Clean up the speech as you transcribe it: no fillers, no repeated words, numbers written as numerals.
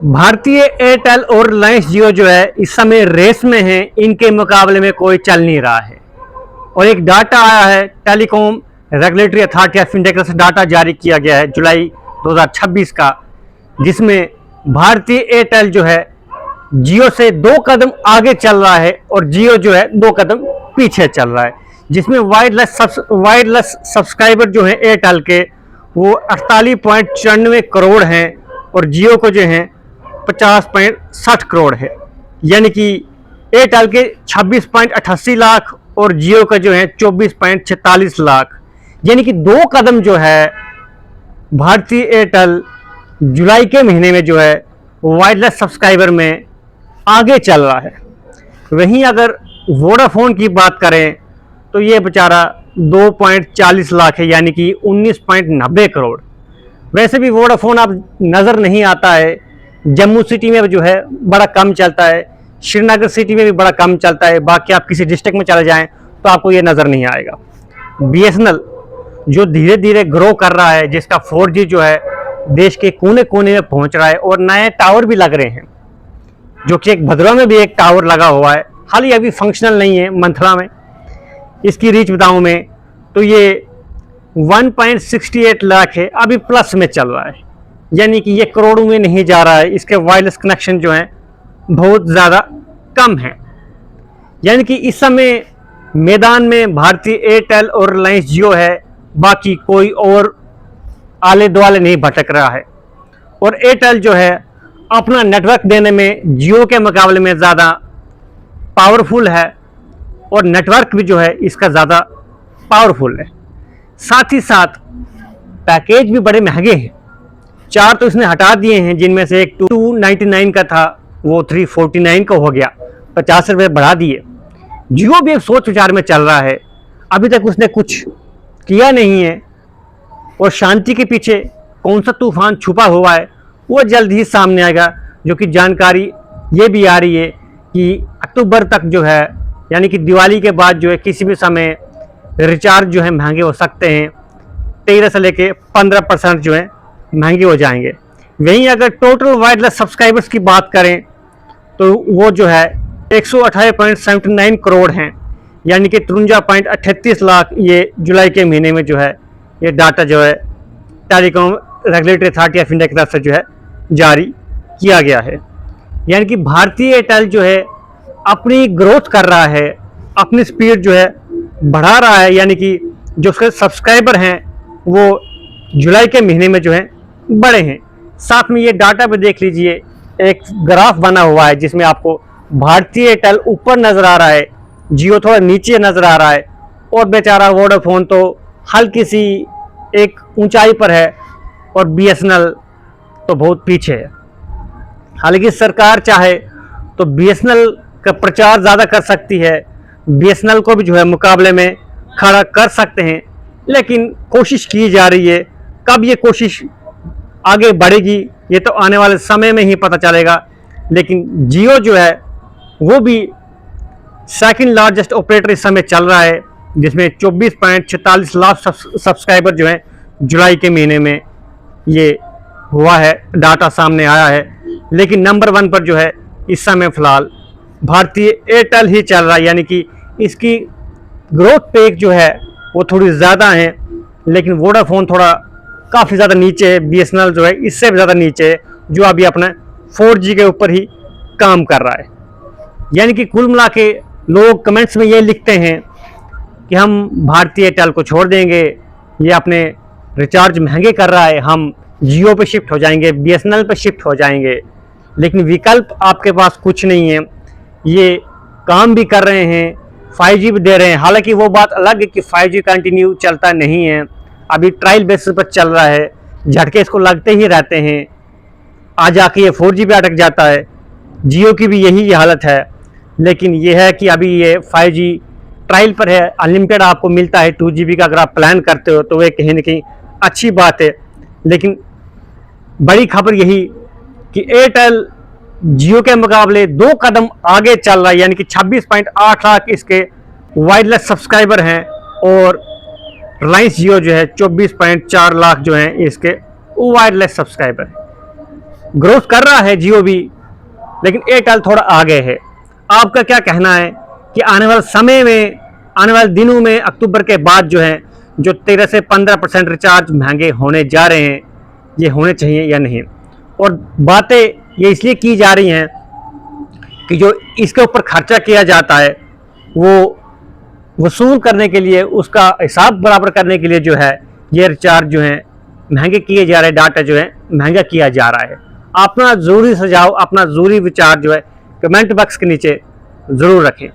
भारतीय एयरटेल और रिलायंस जियो जो है इस समय रेस में है, इनके मुकाबले में कोई चल नहीं रहा है। और एक डाटा आया है, telecom regulatory authority of India की तरफ से डाटा जारी किया गया है जुलाई 2026 का, जिसमें भारतीय एयरटेल जो है जियो से 2 कदम आगे चल रहा है और जियो जो है 2 कदम पीछे चल रहा है। जिसमें वायरलेस सब्सक्राइबर जो है एयरटेल के वो 48.94 करोड़ हैं और जियो को जो है 50.60 करोड़ है। यानी कि एयरटेल के 26.88 लाख और जियो का जो है 24.46 लाख, यानी कि 2 कदम जो है भारतीय एयरटेल जुलाई के महीने में जो है वायरलेस सब्सक्राइबर में आगे चल रहा है। वहीं अगर वोडाफोन की बात करें तो ये बेचारा 2.40 लाख है, यानी कि 19.90 करोड़। वैसे भी वोडाफोन अब नज़र नहीं आता है। जम्मू सिटी में जो है बड़ा कम चलता है, श्रीनगर सिटी में भी बड़ा कम चलता है, बाकी आप किसी डिस्ट्रिक्ट में चले जाएं तो आपको ये नज़र नहीं आएगा। बीएसएनएल जो धीरे धीरे ग्रो कर रहा है, जिसका 4G जो है देश के कोने कोने में पहुंच रहा है और नए टावर भी लग रहे हैं, जो कि एक भद्रवा में भी एक टावर लगा हुआ है, हाल ही अभी फंक्शनल नहीं है, मंथला में। इसकी रीच बताऊं मैं तो ये 1.68 लाख है, अभी प्लस में चल रहा है, यानी कि ये करोड़ों में नहीं जा रहा है। इसके वायरलेस कनेक्शन जो हैं बहुत ज़्यादा कम है। यानी कि इस समय मैदान में भारतीय एयरटेल और रिलायंस जियो है, बाकी कोई और आले दुआले नहीं भटक रहा है। और एयरटेल जो है अपना नेटवर्क देने में जियो के मुकाबले में ज़्यादा पावरफुल है और नेटवर्क भी जो है इसका ज़्यादा पावरफुल है। साथ ही साथ पैकेज भी बड़े महंगे हैं। 4 तो इसने हटा दिए हैं, जिनमें से एक 299 का था वो 349 का हो गया, 50 रुपये बढ़ा दिए। जियो भी एक सोच विचार में चल रहा है, अभी तक उसने कुछ किया नहीं है और शांति के पीछे कौन सा तूफान छुपा हुआ है वो जल्द ही सामने आएगा। जो कि जानकारी ये भी आ रही है कि अक्टूबर तक जो है, यानी कि दिवाली के बाद जो है किसी भी समय रिचार्ज जो है महंगे हो सकते हैं, 13 से लेके 15% जो है महंगे हो जाएंगे। वहीं अगर टोटल वायरलेस सब्सक्राइबर्स की बात करें तो वो जो है 128.79 करोड़ हैं, यानी कि 53.38 लाख ये जुलाई के महीने में जो है ये डाटा जो है telecom regulatory authority of India की तरफ से जो है जारी किया गया है। यानी कि भारतीय एयरटेल जो है अपनी ग्रोथ कर रहा है, अपनी स्पीड जो है बढ़ा रहा है, यानी कि जो उसके सब्सक्राइबर हैं वो जुलाई के महीने में जो है बड़े हैं। साथ में ये डाटा भी देख लीजिए, एक ग्राफ बना हुआ है जिसमें आपको भारतीय एयरटेल ऊपर नज़र आ रहा है, जियो थोड़ा नीचे नज़र आ रहा है और बेचारा वोडाफोन तो हल्की सी एक ऊंचाई पर है और बीएसएनएल तो बहुत पीछे है। हालांकि सरकार चाहे तो बीएसएनएल का प्रचार ज़्यादा कर सकती है, बीएसएनएल को भी जो है मुकाबले में खड़ा कर सकते हैं, लेकिन कोशिश की जा रही है। कब ये कोशिश आगे बढ़ेगी ये तो आने वाले समय में ही पता चलेगा। लेकिन जियो जो है वो भी सेकंड लार्जेस्ट ऑपरेटर इस समय चल रहा है, जिसमें 24.46 लाख सब्सक्राइबर जो है जुलाई के महीने में ये हुआ है, डाटा सामने आया है। लेकिन नंबर 1 पर जो है इस समय फ़िलहाल भारतीय एयरटेल ही चल रहा है, यानी कि इसकी ग्रोथ पेक जो है वो थोड़ी ज़्यादा है, लेकिन वोडाफोन थोड़ा काफ़ी ज़्यादा नीचे है, बीएसएनएल जो है इससे भी ज़्यादा नीचे है, जो अभी अपने 4G के ऊपर ही काम कर रहा है। यानी कि कुल मिला के लोग कमेंट्स में ये लिखते हैं कि हम भारतीय एयरटेल को छोड़ देंगे, ये अपने रिचार्ज महंगे कर रहा है, हम जियो पे शिफ्ट हो जाएंगे, बीएसएनएल पे शिफ्ट हो जाएंगे। लेकिन विकल्प आपके पास कुछ नहीं है। ये काम भी कर रहे हैं, 5G भी दे रहे हैं। हालांकि वो बात अलग है कि 5G कंटिन्यू चलता नहीं है, अभी ट्रायल बेसिस पर चल रहा है, झटके इसको लगते ही रहते हैं, आज आके ये 4G पे अटक जाता है। जियो की भी यही हालत है। लेकिन ये है कि अभी ये 5G ट्रायल पर है, अनलिमिटेड आपको मिलता है 2GB का, अगर आप प्लान करते हो तो वो कहीं ना कहीं अच्छी बात है। लेकिन बड़ी खबर यही कि एयरटेल जियो के मुकाबले 2 कदम आगे चल रहा है, यानी कि 26.8 लाख इसके वायरलेस सब्सक्राइबर हैं और रिलायंस जियो जो है 24.4 लाख जो हैं इसके वायरलेस सब्सक्राइबर हैं। ग्रोथ कर रहा है जियो भी, लेकिन एयरटेल थोड़ा आगे है। आपका क्या कहना है कि आने वाले समय में, आने वाले दिनों में, अक्टूबर के बाद जो है जो 13 से 15% रिचार्ज महंगे होने जा रहे हैं, ये होने चाहिए या नहीं? और बातें ये इसलिए की जा रही हैं कि जो इसके ऊपर खर्चा किया जाता है वो वसूल करने के लिए, उसका हिसाब बराबर करने के लिए जो है ये रिचार्ज जो है महंगे किए जा रहे हैं, डाटा जो है महंगा किया जा रहा है। अपना ज़रूरी सुझाव, अपना ज़रूरी विचार जो है कमेंट बॉक्स के नीचे ज़रूर रखें।